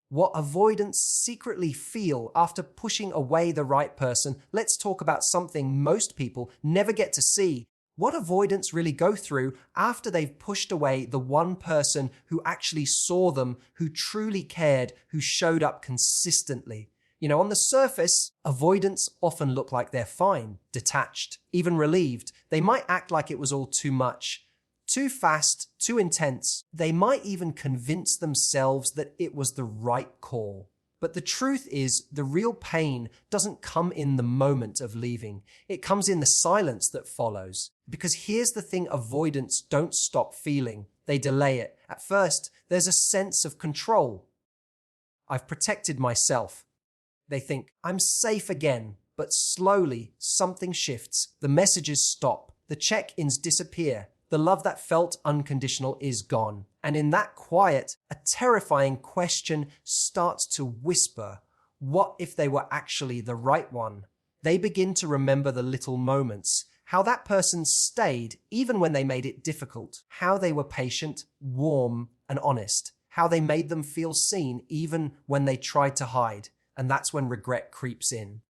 What avoidants secretly feel after pushing away the right person. Let's talk about something most people never get to see. What avoidants really go through after they've pushed away the one person who actually saw them, who truly cared, who showed up consistently. On the surface, avoidants often look like they're fine, detached, even relieved. They might act like it was all too much, too fast, too intense. They might even convince themselves that it was the right call. But the truth is, the real pain doesn't come in the moment of leaving. It comes in the silence that follows. Because here's the thing avoidants don't stop feeling. They delay it. At first, there's a sense of control. I've protected myself. They think, I'm safe again. But slowly, something shifts. The messages stop. The check-ins disappear. The love that felt unconditional is gone. And in that quiet, a terrifying question starts to whisper, what if they were actually the right one? They begin to remember the little moments, how that person stayed even when they made it difficult, how they were patient, warm, and honest, how they made them feel seen even when they tried to hide. And that's when regret creeps in.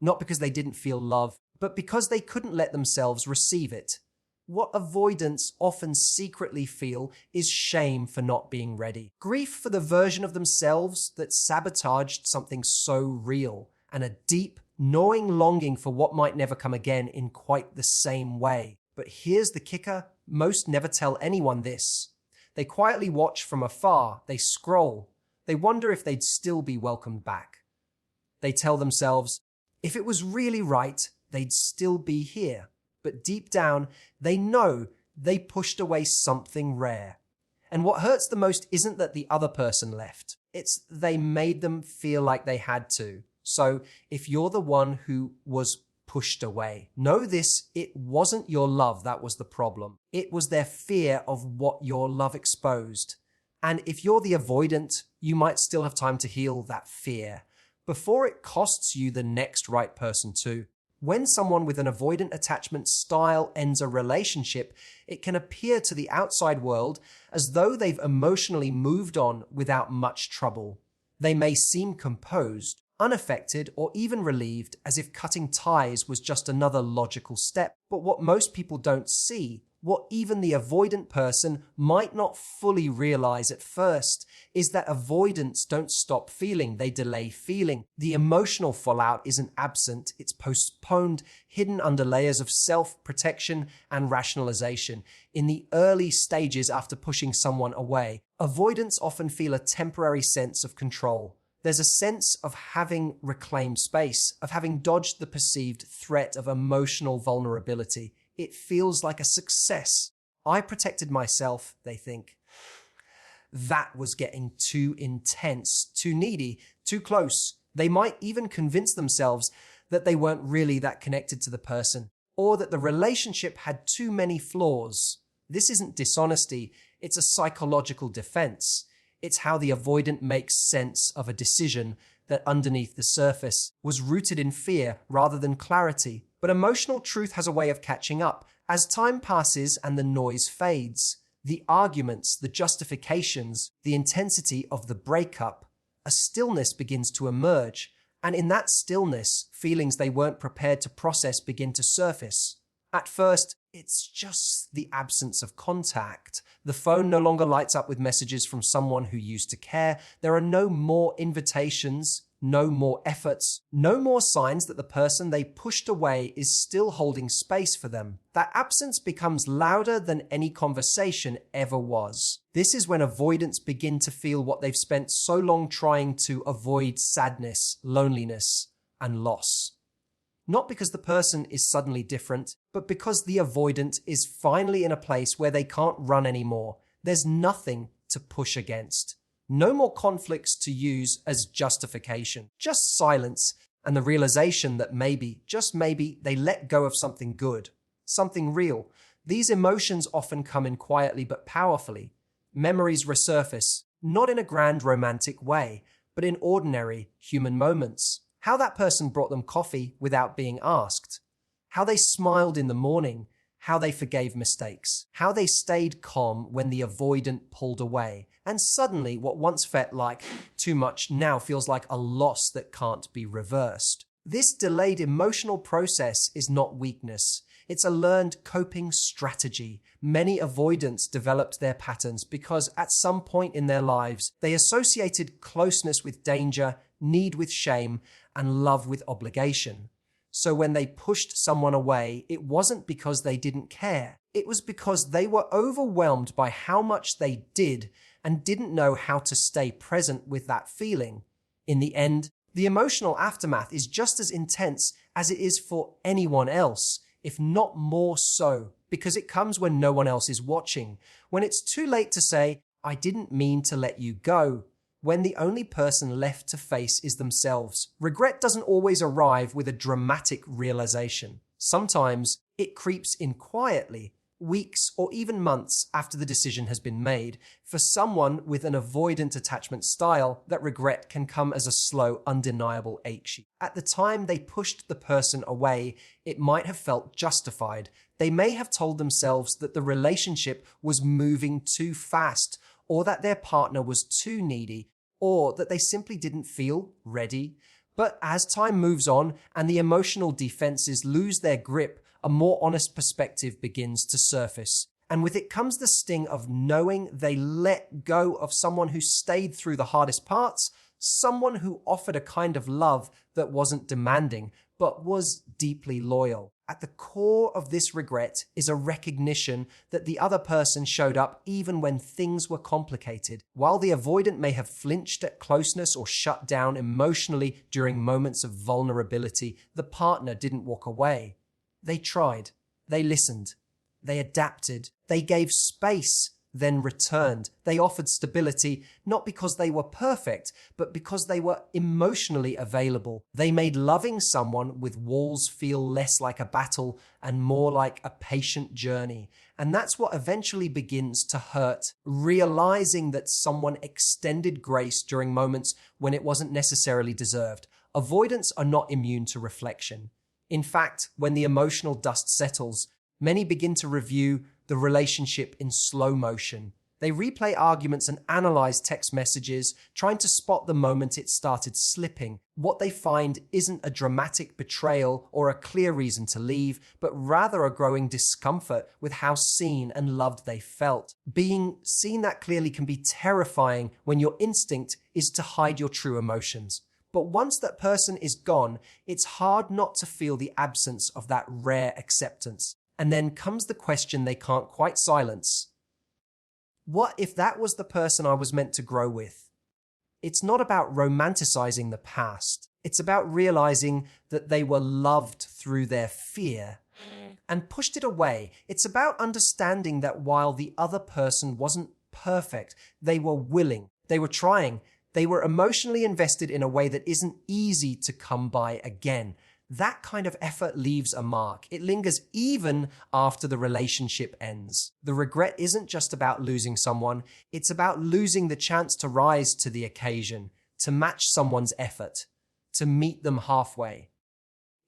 Not because they didn't feel love, but because they couldn't let themselves receive it. What avoidants often secretly feel is shame for not being ready. Grief for the version of themselves that sabotaged something so real, and a deep, gnawing longing for what might never come again in quite the same way. But here's the kicker, most never tell anyone this. They quietly watch from afar, they scroll, they wonder if they'd still be welcomed back. They tell themselves, if it was really right, they'd still be here. But deep down, they know they pushed away something rare. And what hurts the most isn't that the other person left. It's they made them feel like they had to. So if you're the one who was pushed away, know this, it wasn't your love that was the problem. It was their fear of what your love exposed. And if you're the avoidant, you might still have time to heal that fear before it costs you the next right person too. When someone with an avoidant attachment style ends a relationship, it can appear to the outside world as though they've emotionally moved on without much trouble. They may seem composed, unaffected, or even relieved, as if cutting ties was just another logical step. But what most people don't see, what even the avoidant person might not fully realize at first, is that avoidants don't stop feeling, they delay feeling. The emotional fallout isn't absent, it's postponed, hidden under layers of self-protection and rationalization. In the early stages after pushing someone away, avoidants often feel a temporary sense of control. There's a sense of having reclaimed space, of having dodged the perceived threat of emotional vulnerability. It feels like a success. I protected myself, they think. That was getting too intense, too needy, too close. They might even convince themselves that they weren't really that connected to the person, or that the relationship had too many flaws. This isn't dishonesty, it's a psychological defense. It's how the avoidant makes sense of a decision that underneath the surface was rooted in fear rather than clarity. But emotional truth has a way of catching up. As time passes and the noise fades, the arguments, the justifications, the intensity of the breakup, a stillness begins to emerge. And in that stillness, feelings they weren't prepared to process begin to surface. At first, it's just the absence of contact. The phone no longer lights up with messages from someone who used to care. There are no more invitations, no more efforts, no more signs that the person they pushed away is still holding space for them. That absence becomes louder than any conversation ever was. This is when avoidants begin to feel what they've spent so long trying to avoid: sadness, loneliness, and loss. Not because the person is suddenly different, but because the avoidant is finally in a place where they can't run anymore. There's nothing to push against. No more conflicts to use as justification. Just silence and the realization that maybe, just maybe, they let go of something good, something real. These emotions often come in quietly but powerfully. Memories resurface, not in a grand romantic way, but in ordinary human moments. How that person brought them coffee without being asked. How they smiled in the morning. how they forgave mistakes, how they stayed calm when the avoidant pulled away, and suddenly what once felt like too much now feels like a loss that can't be reversed. This delayed emotional process is not weakness. It's a learned coping strategy. Many avoidants developed their patterns because at some point in their lives, they associated closeness with danger, need with shame, and love with obligation. So when they pushed someone away, it wasn't because they didn't care. It was because they were overwhelmed by how much they did and didn't know how to stay present with that feeling. In the end, the emotional aftermath is just as intense as it is for anyone else, if not more so, because it comes when no one else is watching, when it's too late to say, "I didn't mean to let you go," when the only person left to face is themselves. Regret doesn't always arrive with a dramatic realization. Sometimes it creeps in quietly, weeks or even months after the decision has been made. For someone with an avoidant attachment style, that regret can come as a slow, undeniable ache sheet. At the time they pushed the person away, it might have felt justified. They may have told themselves that the relationship was moving too fast, or that their partner was too needy, or that they simply didn't feel ready. But as time moves on and the emotional defenses lose their grip, a more honest perspective begins to surface. And with it comes the sting of knowing they let go of someone who stayed through the hardest parts, someone who offered a kind of love that wasn't demanding, but was deeply loyal. At the core of this regret is a recognition that the other person showed up even when things were complicated. While the avoidant may have flinched at closeness or shut down emotionally during moments of vulnerability, the partner didn't walk away. They tried, they listened, they adapted, they gave space, then returned. They offered stability, not because they were perfect, but because they were emotionally available. They made loving someone with walls feel less like a battle and more like a patient journey. And that's what eventually begins to hurt, realizing that someone extended grace during moments when it wasn't necessarily deserved. Avoidants are not immune to reflection. In fact, when the emotional dust settles, many begin to review the relationship in slow motion. They replay arguments and analyze text messages, trying to spot the moment it started slipping. What they find isn't a dramatic betrayal or a clear reason to leave, but rather a growing discomfort with how seen and loved they felt. Being seen that clearly can be terrifying when your instinct is to hide your true emotions. But once that person is gone, it's hard not to feel the absence of that rare acceptance. And then comes the question they can't quite silence. What if that was the person I was meant to grow with? It's not about romanticizing the past. It's about realizing that they were loved through their fear and pushed it away. It's about understanding that while the other person wasn't perfect, they were willing, they were trying, they were emotionally invested in a way that isn't easy to come by again. That kind of effort leaves a mark. It lingers even after the relationship ends. The regret isn't just about losing someone, it's about losing the chance to rise to the occasion, to match someone's effort, to meet them halfway.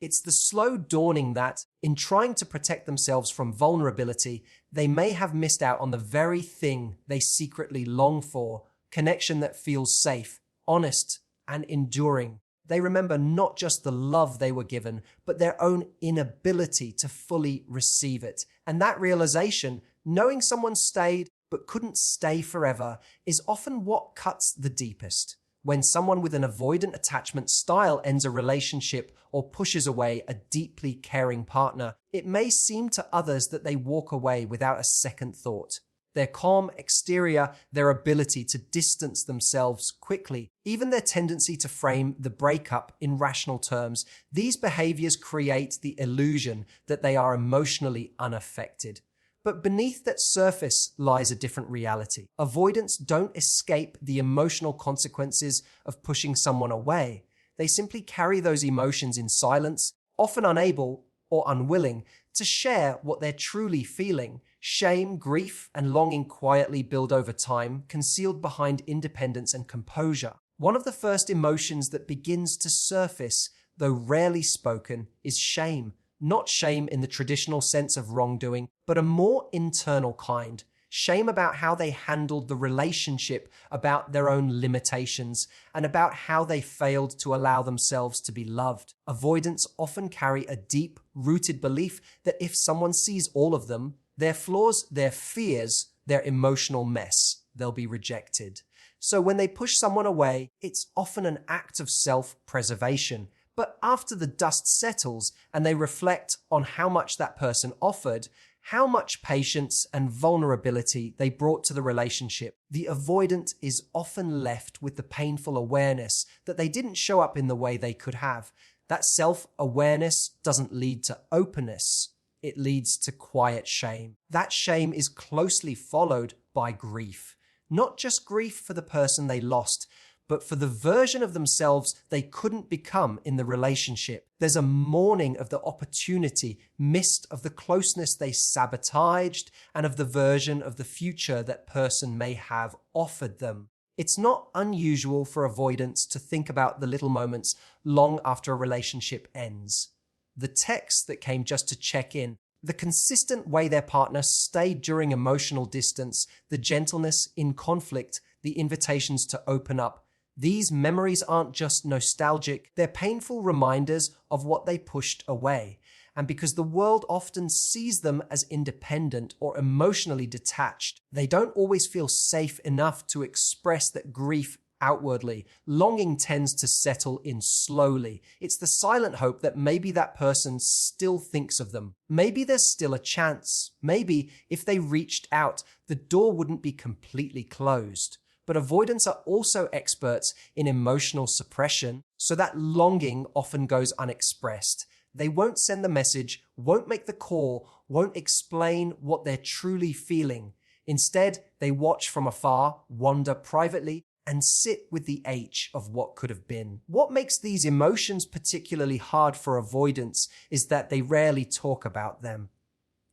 It's the slow dawning that, in trying to protect themselves from vulnerability, they may have missed out on the very thing they secretly long for, connection that feels safe, honest, and enduring. They remember not just the love they were given, but their own inability to fully receive it. And that realization, knowing someone stayed but couldn't stay forever, is often what cuts the deepest. When someone with an avoidant attachment style ends a relationship or pushes away a deeply caring partner, it may seem to others that they walk away without a second thought. Their calm exterior, their ability to distance themselves quickly, even their tendency to frame the breakup in rational terms, these behaviors create the illusion that they are emotionally unaffected. But beneath that surface lies a different reality. Avoidants don't escape the emotional consequences of pushing someone away. They simply carry those emotions in silence, often unable or unwilling to share what they're truly feeling. Shame, grief, and longing quietly build over time, concealed behind independence and composure. One of the first emotions that begins to surface, though rarely spoken, is shame. Not shame in the traditional sense of wrongdoing, but a more internal kind. Shame about how they handled the relationship, about their own limitations, and about how they failed to allow themselves to be loved. Avoidants often carry a deep-rooted belief that if someone sees all of them, their flaws, their fears, their emotional mess, they'll be rejected. So when they push someone away, it's often an act of self-preservation. But after the dust settles and they reflect on how much that person offered, how much patience and vulnerability they brought to the relationship, the avoidant is often left with the painful awareness that they didn't show up in the way they could have. That self-awareness doesn't lead to openness. It leads to quiet shame. That shame is closely followed by grief. Not just grief for the person they lost, but for the version of themselves they couldn't become in the relationship. There's a mourning of the opportunity missed, of the closeness they sabotaged, and of the version of the future that person may have offered them. It's not unusual for avoidants to think about the little moments long after a relationship ends. The text that came just to check in, the consistent way their partner stayed during emotional distance, the gentleness in conflict, the invitations to open up. These memories aren't just nostalgic, they're painful reminders of what they pushed away. And because the world often sees them as independent or emotionally detached, they don't always feel safe enough to express that grief outwardly. Longing tends to settle in slowly. It's the silent hope that maybe that person still thinks of them. Maybe there's still a chance. Maybe if they reached out, the door wouldn't be completely closed. But avoidants are also experts in emotional suppression, so that longing often goes unexpressed. They won't send the message, won't make the call, won't explain what they're truly feeling. Instead, they watch from afar, wander privately, and sit with the ache of what could have been. What makes these emotions particularly hard for avoidants is that they rarely talk about them.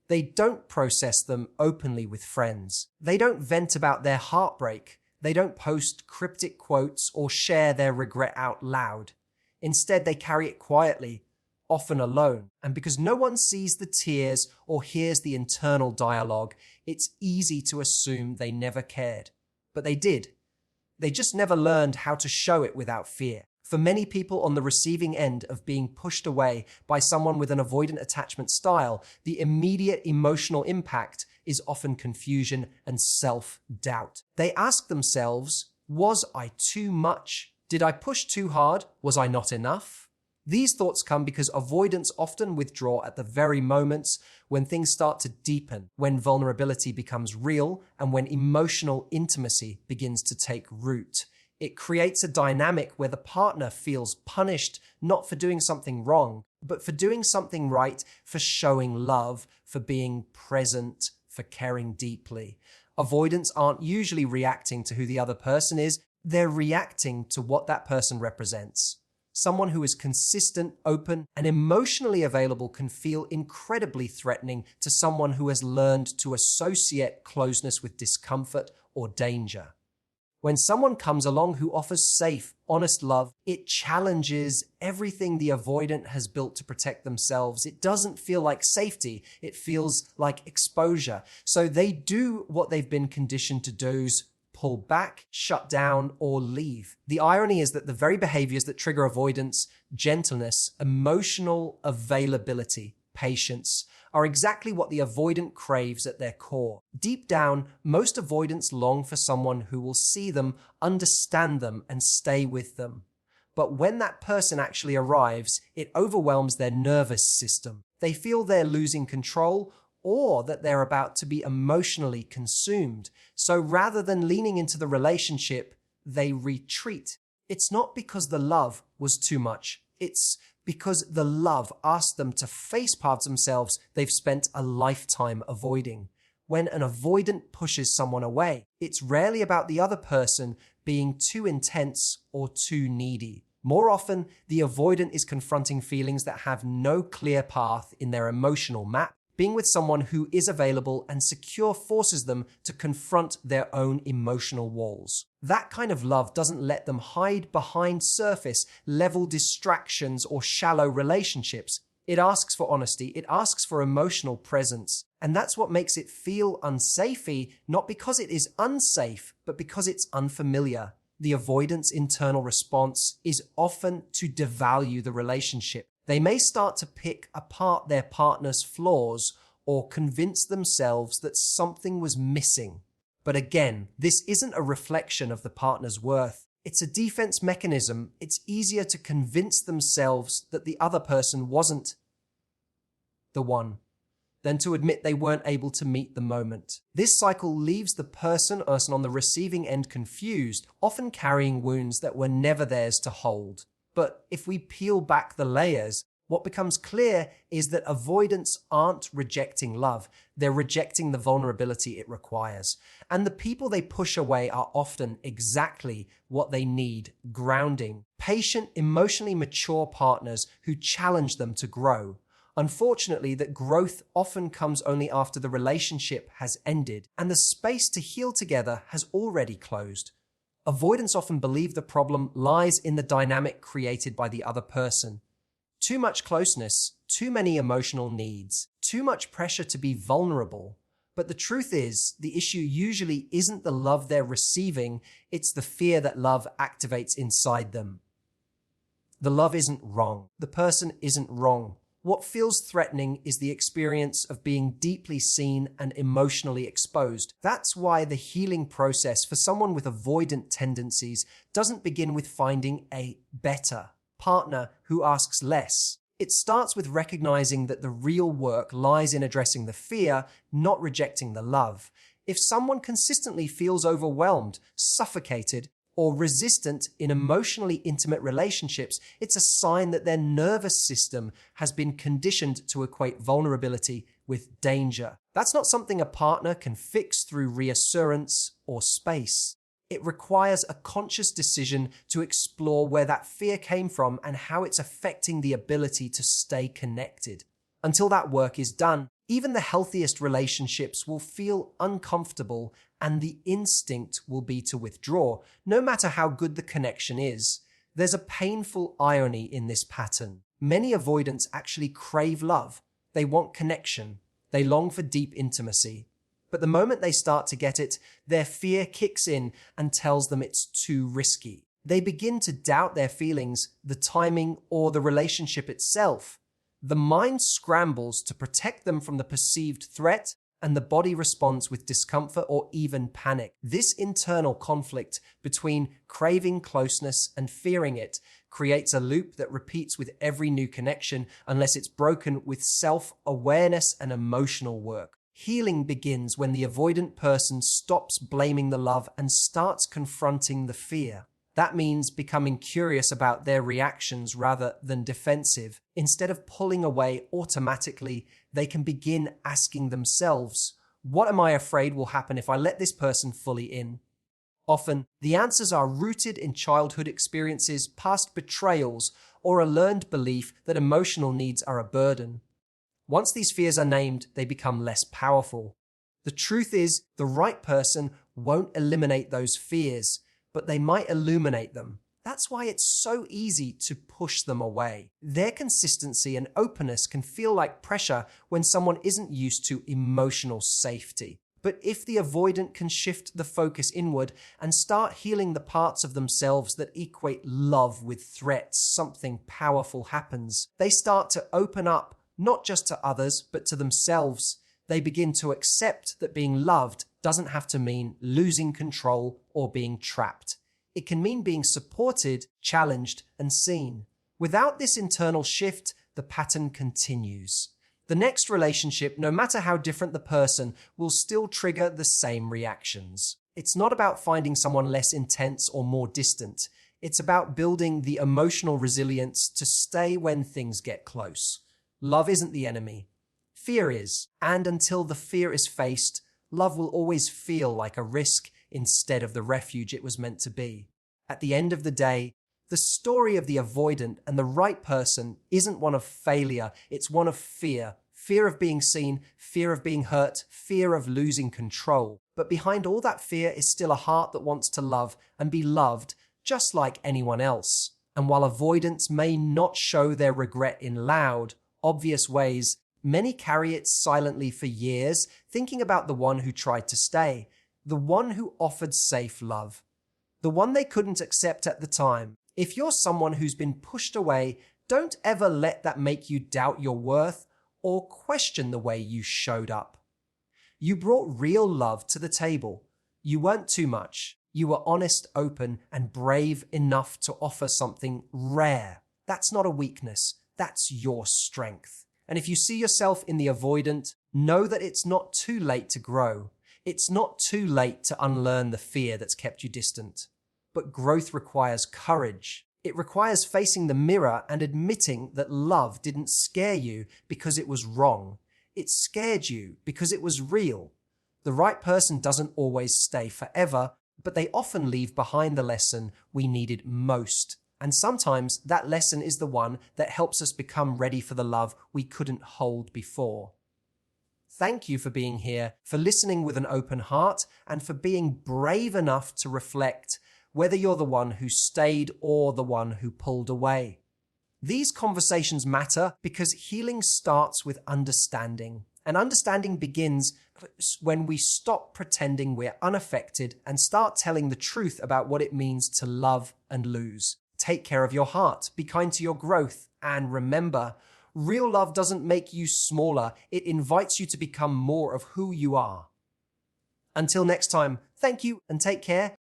They don't process them openly with friends. They don't vent about their heartbreak. They don't post cryptic quotes or share their regret out loud. Instead, they carry it quietly, often alone. And because no one sees the tears or hears the internal dialogue, it's easy to assume they never cared. But they did. They just never learned how to show it without fear. For many people on the receiving end of being pushed away by someone with an avoidant attachment style, the immediate emotional impact is often confusion and self-doubt. They ask themselves, was I too much? Did I push too hard? Was I not enough? These thoughts come because avoidants often withdraw at the very moments when things start to deepen, when vulnerability becomes real, and when emotional intimacy begins to take root. It creates a dynamic where the partner feels punished not for doing something wrong, but for doing something right, for showing love, for being present, for caring deeply. Avoidants aren't usually reacting to who the other person is, they're reacting to what that person represents. Someone who is consistent, open, and emotionally available can feel incredibly threatening to someone who has learned to associate closeness with discomfort or danger. When someone comes along who offers safe, honest love, it challenges everything the avoidant has built to protect themselves. It doesn't feel like safety. It feels like exposure. So they do what they've been conditioned to do: pull back, shut down, or leave. The irony is that the very behaviors that trigger avoidance, gentleness, emotional availability, patience, are exactly what the avoidant craves at their core. Deep down, most avoidants long for someone who will see them, understand them, and stay with them. But when that person actually arrives, it overwhelms their nervous system. They feel they're losing control, or that they're about to be emotionally consumed. So rather than leaning into the relationship, they retreat. It's not because the love was too much. It's because the love asked them to face parts of themselves they've spent a lifetime avoiding. When an avoidant pushes someone away, it's rarely about the other person being too intense or too needy. More often, the avoidant is confronting feelings that have no clear path in their emotional map. Being with someone who is available and secure forces them to confront their own emotional walls. That kind of love doesn't let them hide behind surface level distractions or shallow relationships. It asks for honesty. It asks for emotional presence. And that's what makes it feel unsafey, not because it is unsafe, but because it's unfamiliar. The avoidance internal response is often to devalue the relationship. They may start to pick apart their partner's flaws or convince themselves that something was missing. But again, this isn't a reflection of the partner's worth. It's a defense mechanism. It's easier to convince themselves that the other person wasn't the one than to admit they weren't able to meet the moment. This cycle leaves the person on the receiving end confused, often carrying wounds that were never theirs to hold. But if we peel back the layers, what becomes clear is that avoidants aren't rejecting love. They're rejecting the vulnerability it requires. And the people they push away are often exactly what they need: grounding, patient, emotionally mature partners who challenge them to grow. Unfortunately, that growth often comes only after the relationship has ended and the space to heal together has already closed. Avoidants often believe the problem lies in the dynamic created by the other person. Too much closeness, too many emotional needs, too much pressure to be vulnerable. But the truth is, the issue usually isn't the love they're receiving, it's the fear that love activates inside them. The love isn't wrong. The person isn't wrong. What feels threatening is the experience of being deeply seen and emotionally exposed. That's why the healing process for someone with avoidant tendencies doesn't begin with finding a better partner who asks less. It starts with recognizing that the real work lies in addressing the fear, not rejecting the love. If someone consistently feels overwhelmed, suffocated, or resistant in emotionally intimate relationships, it's a sign that their nervous system has been conditioned to equate vulnerability with danger. That's not something a partner can fix through reassurance or space. It requires a conscious decision to explore where that fear came from and how it's affecting the ability to stay connected. Until that work is done, even the healthiest relationships will feel uncomfortable and the instinct will be to withdraw, no matter how good the connection is. There's a painful irony in this pattern. Many avoidants actually crave love. They want connection. They long for deep intimacy. But the moment they start to get it, their fear kicks in and tells them it's too risky. They begin to doubt their feelings, the timing, or the relationship itself. The mind scrambles to protect them from the perceived threat, and the body responds with discomfort or even panic. This internal conflict between craving closeness and fearing it creates a loop that repeats with every new connection unless it's broken with self-awareness and emotional work. Healing begins when the avoidant person stops blaming the love and starts confronting the fear. That means becoming curious about their reactions rather than defensive. Instead of pulling away automatically, they can begin asking themselves, what am I afraid will happen if I let this person fully in? Often, the answers are rooted in childhood experiences, past betrayals, or a learned belief that emotional needs are a burden. Once these fears are named, they become less powerful. The truth is, the right person won't eliminate those fears, but they might illuminate them. That's why it's so easy to push them away. Their consistency and openness can feel like pressure when someone isn't used to emotional safety. But if the avoidant can shift the focus inward and start healing the parts of themselves that equate love with threats, something powerful happens. They start to open up, not just to others, but to themselves. They begin to accept that being loved doesn't have to mean losing control or being trapped. It can mean being supported, challenged, and seen. Without this internal shift, the pattern continues. The next relationship, no matter how different the person, will still trigger the same reactions. It's not about finding someone less intense or more distant. It's about building the emotional resilience to stay when things get close. Love isn't the enemy. Fear is. And until the fear is faced, love will always feel like a risk instead of the refuge it was meant to be. At the end of the day, the story of the avoidant and the right person isn't one of failure, it's one of fear. Fear of being seen, fear of being hurt, fear of losing control. But behind all that fear is still a heart that wants to love and be loved just like anyone else. And while avoidants may not show their regret in loud, obvious ways, many carry it silently for years, thinking about the one who tried to stay, the one who offered safe love, the one they couldn't accept at the time. If you're someone who's been pushed away, don't ever let that make you doubt your worth or question the way you showed up. You brought real love to the table. You weren't too much. You were honest, open, and brave enough to offer something rare. That's not a weakness. That's your strength. And if you see yourself in the avoidant, know that it's not too late to grow. It's not too late to unlearn the fear that's kept you distant. But growth requires courage. It requires facing the mirror and admitting that love didn't scare you because it was wrong. It scared you because it was real. The right person doesn't always stay forever, but they often leave behind the lesson we needed most. And sometimes that lesson is the one that helps us become ready for the love we couldn't hold before. Thank you for being here, for listening with an open heart, and for being brave enough to reflect whether you're the one who stayed or the one who pulled away. These conversations matter because healing starts with understanding, and understanding begins when we stop pretending we're unaffected and start telling the truth about what it means to love and lose. Take care of your heart, be kind to your growth, and remember, real love doesn't make you smaller, it invites you to become more of who you are. Until next time, thank you and take care.